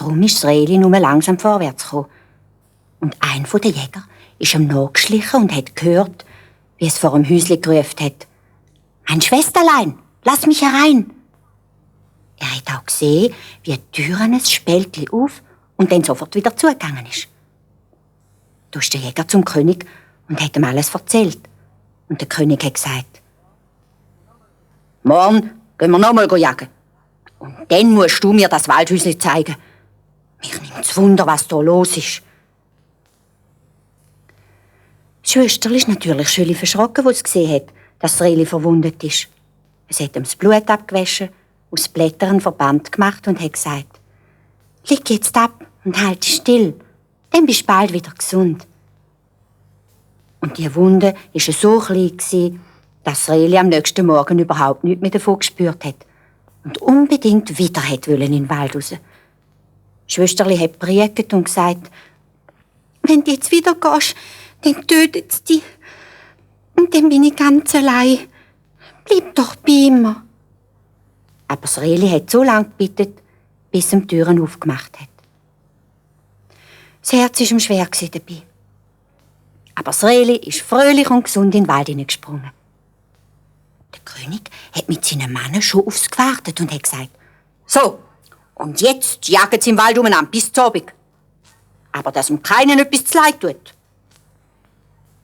Darum ist das Rehli nur langsam vorwärts gekommen. Und ein von den Jägern ist ihm nachgeschlichen und hat gehört, wie es vor dem Häusli gerufen hat. »Mein Schwesterlein, lass mich herein!« Er hat auch gesehen, wie die Tür ein Spältchen auf und dann sofort wieder zugegangen ist. Da ist der Jäger zum König und hat ihm alles erzählt. Und der König hat gesagt, »Morgen gehen wir noch mal jagen. Und dann musst du mir das Waldhäusli zeigen. Mich nimmt's Wunder, was da los ist.« Das Schwesterli ist natürlich schön verschrocken, als es gesehen hat, dass das Rehli verwundet ist. Es hat ihm das Blut abgewaschen, aus Blättern einen Verband gemacht und hat gesagt, »Lieg jetzt ab und halt dich still, dann bist du bald wieder gesund.« Und die Wunde war so klein, dass das Rehli am nächsten Morgen überhaupt nichts mehr davon gespürt hat und unbedingt wieder in den Wald raus. Das Schwesterli hat brieket und gesagt, »Wenn du jetzt wieder gehst, dann tötet es dich. Und dann bin ich ganz allein. Bleib doch bei mir.« Aber das Rehli hat so lange gebeten, bis ihm die Türen aufgemacht hat. Das Herz war ihm schwer dabei. Aber das Rehli ist fröhlich und gesund in den Wald hineingesprungen. Der König hat mit seinen Männern schon aufs gewartet und hat gesagt, »So, und jetzt jagen sie im Wald umeinander bis zum Abend. Aber dass ihm keinen etwas zu leid tut.